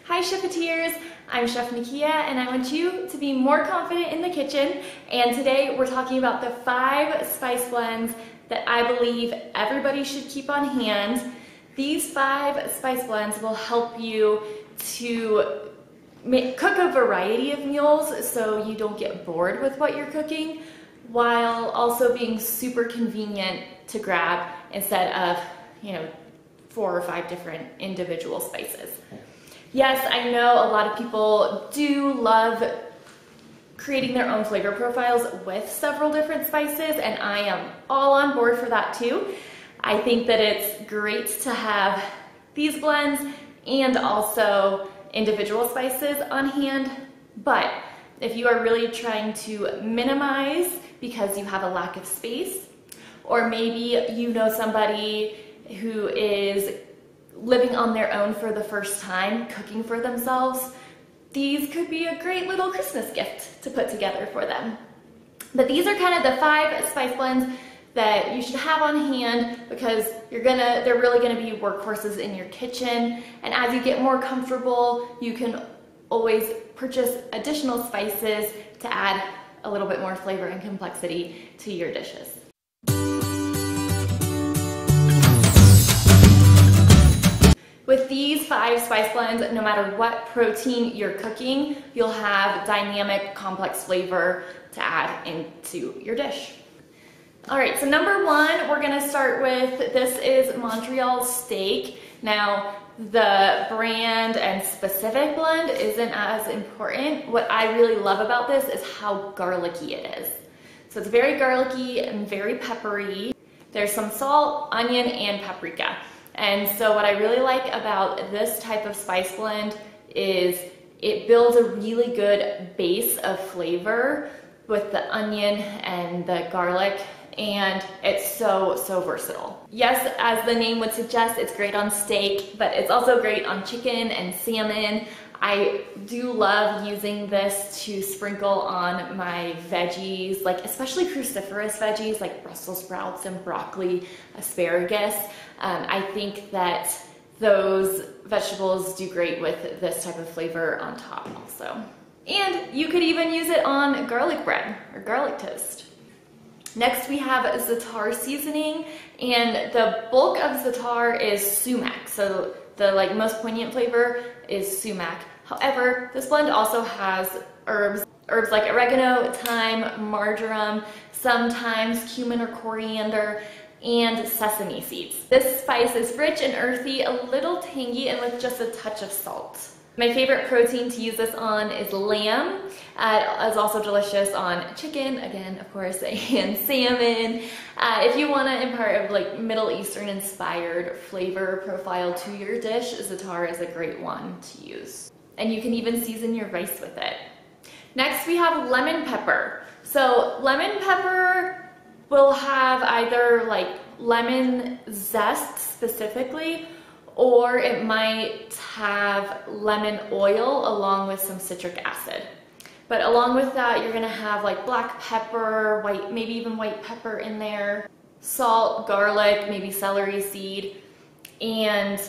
Hi Chefeteers, I'm Chef Nakia and I want you to be more confident in the kitchen, and today we're talking about the 5 spice blends that I believe everybody should keep on hand. These 5 spice blends will help you to cook a variety of meals so you don't get bored with what you're cooking, while also being super convenient to grab instead of, 4 or 5 different individual spices. Yes, I know a lot of people do love creating their own flavor profiles with several different spices, and I am all on board for that too. I think that it's great to have these blends and also individual spices on hand, but if you are really trying to minimize because you have a lack of space, or maybe you know somebody who is living on their own for the first time, cooking for themselves, these could be a great little Christmas gift to put together for them. But these are kind of the 5 spice blends that you should have on hand because they're really gonna be workhorses in your kitchen. And as you get more comfortable, you can always purchase additional spices to add a little bit more flavor and complexity to your dishes. With these 5 spice blends, no matter what protein you're cooking, you'll have dynamic, complex flavor to add into your dish. All right, so number 1, we're gonna start with, this is Montreal steak. Now, the brand and specific blend isn't as important. What I really love about this is how garlicky it is. So it's very garlicky and very peppery. There's some salt, onion, and paprika. And so what I really like about this type of spice blend is it builds a really good base of flavor with the onion and the garlic, and it's so versatile. Yes, as the name would suggest, it's great on steak, but it's also great on chicken and salmon. I do love using this to sprinkle on my veggies, like especially cruciferous veggies like Brussels sprouts and broccoli, asparagus. I think that those vegetables do great with this type of flavor on top also. And you could even use it on garlic bread or garlic toast. Next we have za'atar seasoning, and the bulk of za'atar is sumac. So the most poignant flavor is sumac. However, this blend also has herbs like oregano, thyme, marjoram, sometimes cumin or coriander, and sesame seeds. This spice is rich and earthy, a little tangy, and with just a touch of salt. My favorite protein to use this on is lamb. It's also delicious on chicken, again, of course, and salmon. If you want to impart a Middle Eastern inspired flavor profile to your dish, za'atar is a great one to use. And you can even season your rice with it. Next we have lemon pepper. So lemon pepper will have either lemon zest specifically, or it might have lemon oil along with some citric acid. But along with that, you're gonna have black pepper, maybe even white pepper in there, salt, garlic, maybe celery seed, and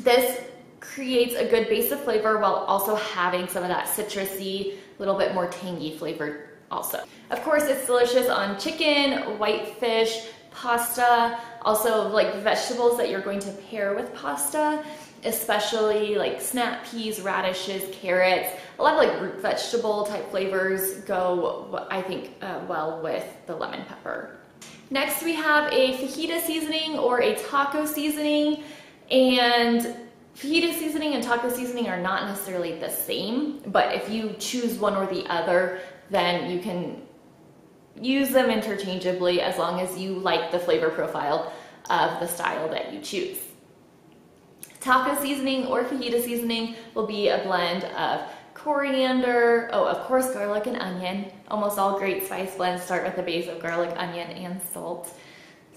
this creates a good base of flavor while also having some of that citrusy, little bit more tangy flavor also. Of course, it's delicious on chicken, white fish, pasta, also vegetables that you're going to pair with pasta, especially snap peas, radishes, carrots. A lot of root vegetable type flavors go, I think, well with the lemon pepper. Next we have a fajita seasoning or a taco seasoning, and fajita seasoning and taco seasoning are not necessarily the same, but if you choose one or the other, then you can use them interchangeably as long as you like the flavor profile of the style that you choose. Taco seasoning or fajita seasoning will be a blend of coriander, of course garlic and onion. Almost all great spice blends start with a base of garlic, onion, and salt.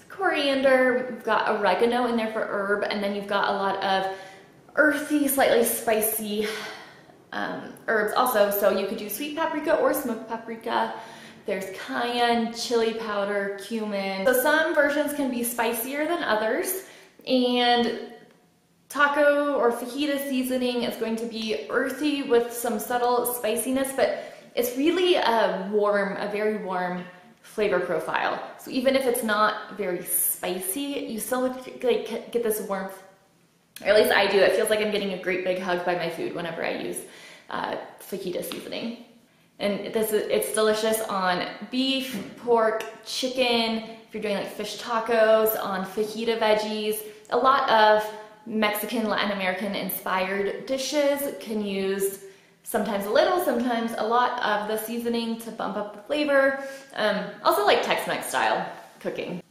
Coriander, we've got oregano in there for herb, and then you've got a lot of earthy, slightly spicy herbs also. So you could do sweet paprika or smoked paprika. There's cayenne, chili powder, cumin. So some versions can be spicier than others, and Taco or fajita seasoning is going to be earthy with some subtle spiciness, but it's really a very warm flavor profile. So even if it's not very spicy, you still like get this warmth, or at least I do. It feels like I'm getting a great big hug by my food whenever I use fajita seasoning. And it's delicious on beef, pork, chicken, if you're doing like fish tacos, on fajita veggies. A lot of Mexican, Latin American inspired dishes can use sometimes a little, sometimes a lot of the seasoning to bump up the flavor. Also like Tex-Mex style cooking.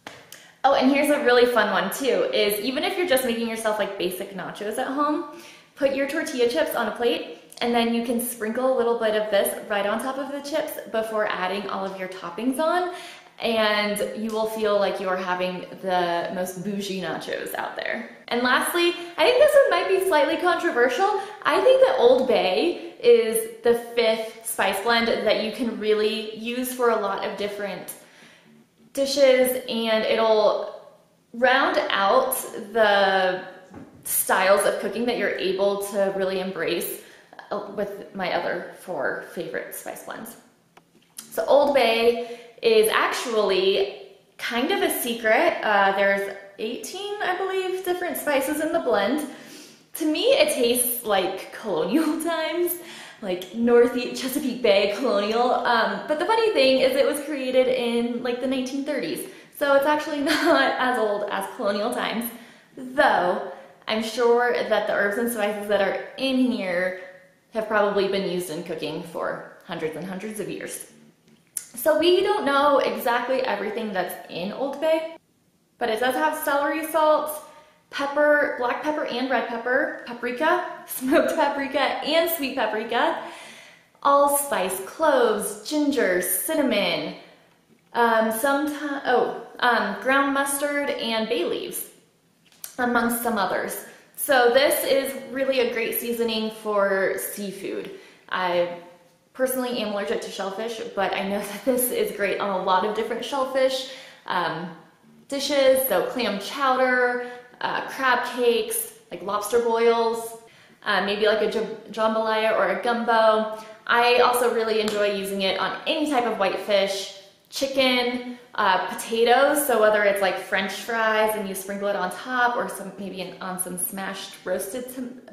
Oh, and here's a really fun one too, is even if you're just making yourself like basic nachos at home, put your tortilla chips on a plate, and then you can sprinkle a little bit of this right on top of the chips before adding all of your toppings on, and you will feel like you're having the most bougie nachos out there. And lastly, I think this one might be slightly controversial. I think that Old Bay is the 5th spice blend that you can really use for a lot of different dishes, and it'll round out the styles of cooking that you're able to really embrace with my other 4 favorite spice blends. So Old Bay is actually kind of a secret. There's 18, I believe, different spices in the blend. To me, it tastes like colonial times, like Northeast Chesapeake Bay colonial. But the funny thing is it was created in like the 1930s. So it's actually not as old as colonial times, though I'm sure that the herbs and spices that are in here have probably been used in cooking for hundreds and hundreds of years. So we don't know exactly everything that's in Old Bay, but it does have celery salt, pepper, black pepper and red pepper, paprika, smoked paprika and sweet paprika, allspice, cloves, ginger, cinnamon, ground mustard and bay leaves, amongst some others. So this is really a great seasoning for seafood. I personally am allergic to shellfish, but I know that this is great on a lot of different shellfish dishes. So clam chowder, crab cakes, like lobster boils, maybe like a jambalaya or a gumbo. I also really enjoy using it on any type of white fish, chicken, potatoes. So whether it's like French fries and you sprinkle it on top, or maybe on some smashed roasted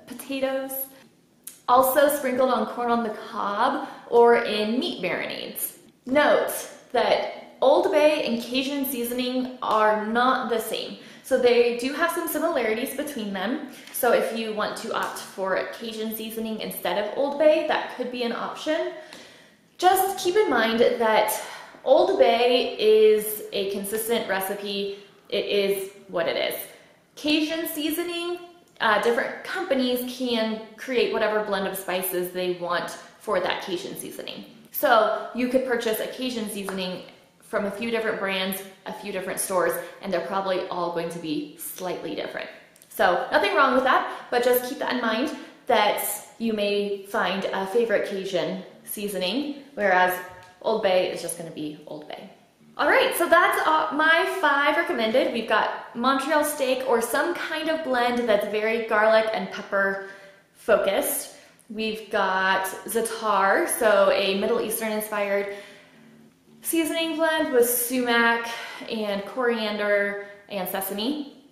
potatoes. Also sprinkled on corn on the cob or in meat marinades. Note that Old Bay and Cajun seasoning are not the same. So they do have some similarities between them. So if you want to opt for a Cajun seasoning instead of Old Bay, that could be an option. Just keep in mind that Old Bay is a consistent recipe. It is what it is. Cajun seasoning, different companies can create whatever blend of spices they want for that Cajun seasoning. So you could purchase a Cajun seasoning from a few different brands, a few different stores, and they're probably all going to be slightly different. So nothing wrong with that, but just keep that in mind that you may find a favorite Cajun seasoning, whereas Old Bay is just going to be Old Bay. All right, so that's my 5 recommended. We've got Montreal steak or some kind of blend that's very garlic and pepper focused. We've got za'atar, so a Middle Eastern inspired seasoning blend with sumac and coriander and sesame.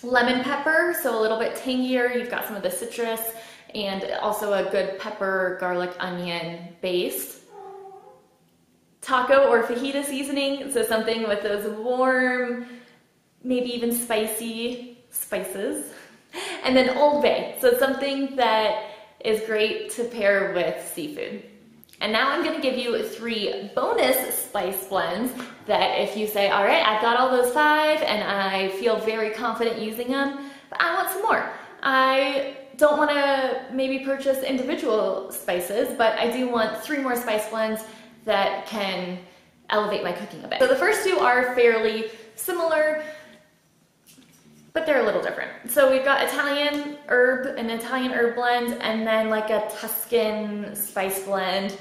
Lemon pepper, so a little bit tangier. You've got some of the citrus and also a good pepper, garlic, onion base. Taco or fajita seasoning, so something with those warm, maybe even spicy spices. And then Old Bay, so something that is great to pair with seafood. And now I'm gonna give you 3 bonus spice blends that if you say, all right, I've got all those 5 and I feel very confident using them, but I want some more. I don't wanna maybe purchase individual spices, but I do want 3 more spice blends that can elevate my cooking a bit. So the first 2 are fairly similar, but they're a little different. So we've got an Italian herb blend, and then like a Tuscan spice blend.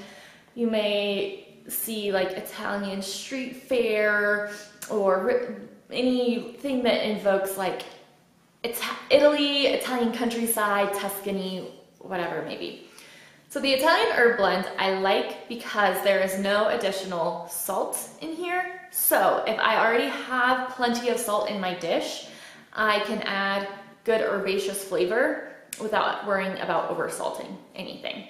You may see like Italian street fare or anything that invokes like Italy, Italian countryside, Tuscany, whatever it may be. So the Italian herb blend I like because there is no additional salt in here. So if I already have plenty of salt in my dish, I can add good herbaceous flavor without worrying about over salting anything.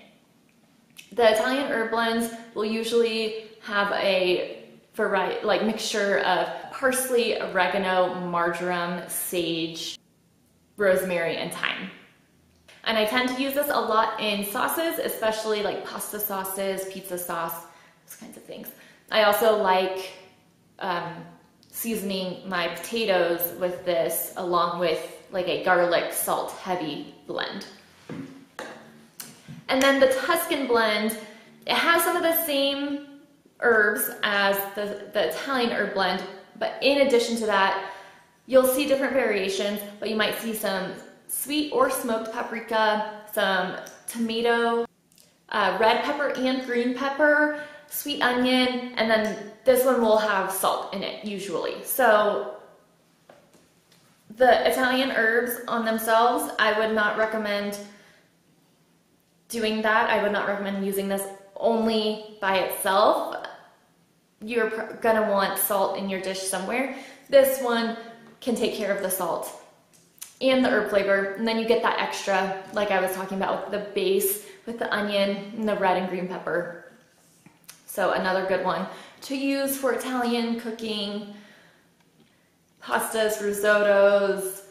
The Italian herb blends will usually have a variety, like mixture of parsley, oregano, marjoram, sage, rosemary, and thyme. And I tend to use this a lot in sauces, especially like pasta sauces, pizza sauce, those kinds of things. I also like seasoning my potatoes with this along with like a garlic salt heavy blend. And then the Tuscan blend, it has some of the same herbs as the Italian herb blend, but in addition to that, you'll see different variations, but you might see some sweet or smoked paprika, some tomato, red pepper and green pepper, sweet onion, and then this one will have salt in it usually. So the Italian herbs on themselves, I would not recommend doing that. I would not recommend using this only by itself. You're gonna want salt in your dish somewhere. This one can take care of the salt and the herb flavor, and then you get that extra, like I was talking about, with the base, with the onion and the red and green pepper. So another good one to use for Italian cooking, pastas, risottos,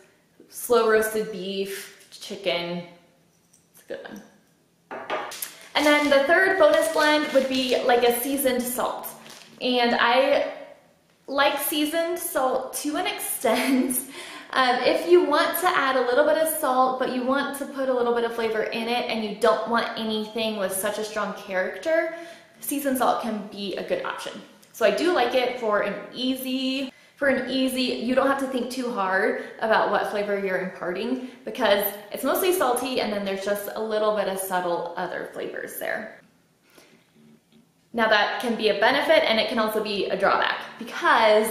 slow roasted beef, chicken. It's a good one. And then the third bonus blend would be like a seasoned salt. And I like seasoned salt to an extent. If you want to add a little bit of salt, but you want to put a little bit of flavor in it and you don't want anything with such a strong character, seasoned salt can be a good option. So I do like it for an easy, you don't have to think too hard about what flavor you're imparting because it's mostly salty and then there's just a little bit of subtle other flavors there. Now that can be a benefit and it can also be a drawback because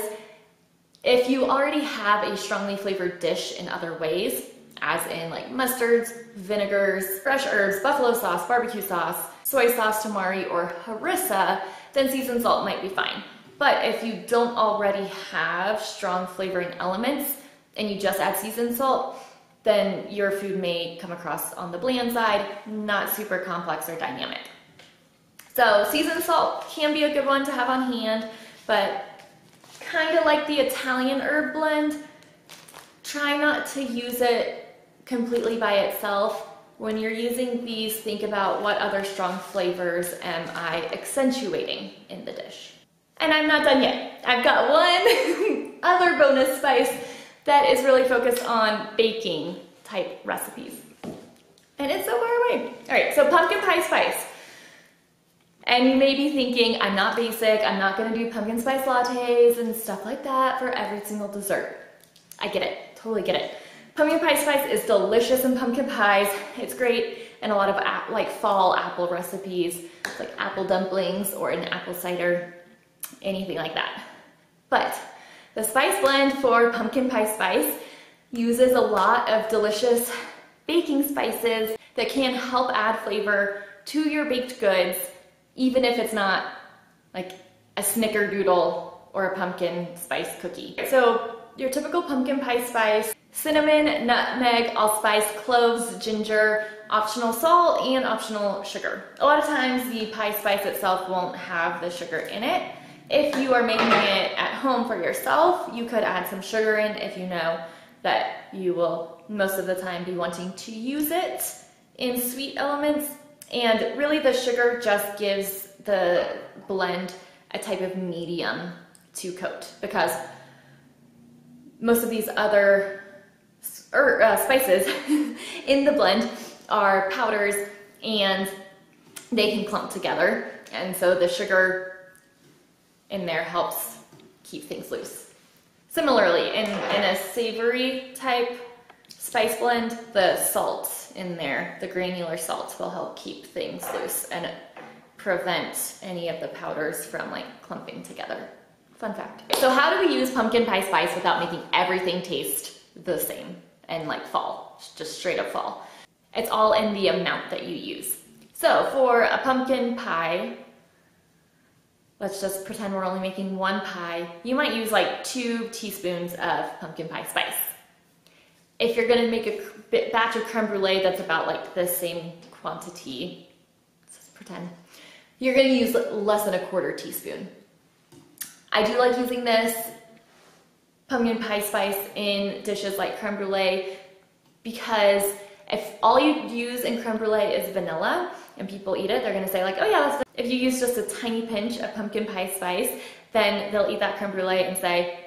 if you already have a strongly flavored dish in other ways, as in like mustards, vinegars, fresh herbs, buffalo sauce, barbecue sauce, soy sauce, tamari, or harissa, then seasoned salt might be fine. But if you don't already have strong flavoring elements and you just add seasoned salt, then your food may come across on the bland side, not super complex or dynamic. So seasoned salt can be a good one to have on hand, but kind of like the Italian herb blend, try not to use it completely by itself. When you're using these, think about what other strong flavors am I accentuating in the dish. And I'm not done yet. I've got one other bonus spice that is really focused on baking type recipes. And it's so far away. All right, so pumpkin pie spice. And you may be thinking, I'm not basic, I'm not gonna do pumpkin spice lattes and stuff like that for every single dessert. I get it, totally get it. Pumpkin pie spice is delicious in pumpkin pies. It's great in a lot of like fall apple recipes, like apple dumplings or an apple cider, anything like that. But the spice blend for pumpkin pie spice uses a lot of delicious baking spices that can help add flavor to your baked goods, even if it's not like a snickerdoodle or a pumpkin spice cookie. So your typical pumpkin pie spice, cinnamon, nutmeg, allspice, cloves, ginger, optional salt, and optional sugar. A lot of times the pie spice itself won't have the sugar in it. If you are making it at home for yourself, you could add some sugar in if you know that you will most of the time be wanting to use it in sweet elements. And really the sugar just gives the blend a type of medium to coat because most of these other spices in the blend are powders and they can clump together. And so the sugar in there helps keep things loose. Similarly, in a savory type spice blend, the salt in there, the granular salts, will help keep things loose and prevent any of the powders from like clumping together. Fun fact. So how do we use pumpkin pie spice without making everything taste the same? and like fall, just straight up fall. It's all in the amount that you use. So for a pumpkin pie, let's just pretend we're only making one pie. You might use like 2 teaspoons of pumpkin pie spice. If you're gonna make a batch of creme brulee that's about like the same quantity, let's just pretend, you're gonna use less than 1/4 teaspoon. I do like using this pumpkin pie spice in dishes like creme brulee because if all you use in creme brulee is vanilla and people eat it, they're gonna say like, oh yeah, that's. If you use just a tiny pinch of pumpkin pie spice, then they'll eat that creme brulee and say,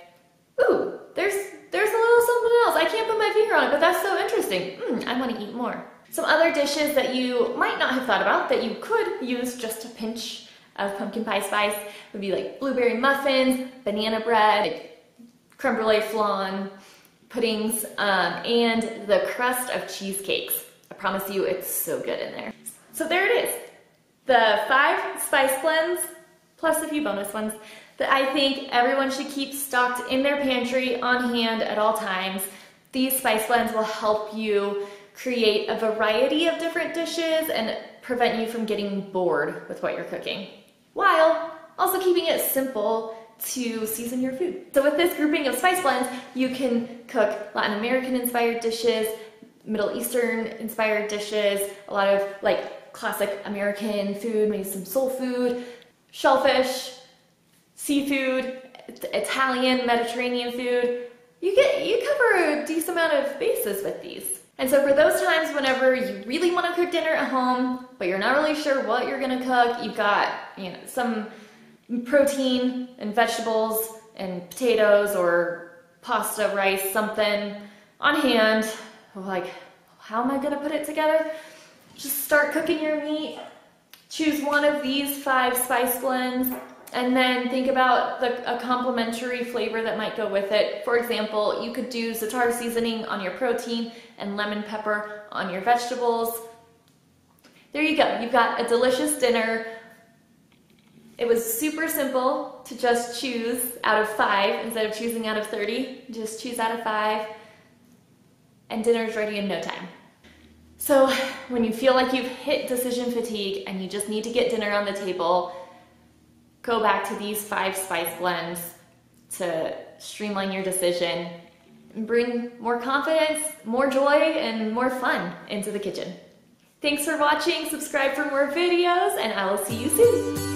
ooh, there's a little something else. I can't put my finger on it, but that's so interesting. I want to eat more. Some other dishes that you might not have thought about that you could use just a pinch of pumpkin pie spice would be like blueberry muffins, banana bread, creme brulee flan, puddings, and the crust of cheesecakes. I promise you it's so good in there. So there it is. The 5 spice blends, plus a few bonus ones, that I think everyone should keep stocked in their pantry on hand at all times. These spice blends will help you create a variety of different dishes and prevent you from getting bored with what you're cooking, while also keeping it simple to season your food. So with this grouping of spice blends, you can cook Latin American inspired dishes, Middle Eastern inspired dishes, a lot of like classic American food, maybe some soul food, shellfish, seafood, Italian, Mediterranean food. You cover a decent amount of bases with these. And so for those times whenever you really want to cook dinner at home, but you're not really sure what you're gonna cook, you've got, you know, some protein and vegetables and potatoes or pasta, rice, something on hand, like, how am I gonna put it together? Just start cooking your meat, choose one of these 5 spice blends, and then think about a complementary flavor that might go with it. For example, you could do za'atar seasoning on your protein and lemon pepper on your vegetables. There you go, you've got a delicious dinner. It was super simple to just choose out of 5 instead of choosing out of 30. Just choose out of 5, and dinner's ready in no time. So when you feel like you've hit decision fatigue and you just need to get dinner on the table, go back to these 5 spice blends to streamline your decision and bring more confidence, more joy, and more fun into the kitchen. Thanks for watching. Subscribe for more videos, and I will see you soon.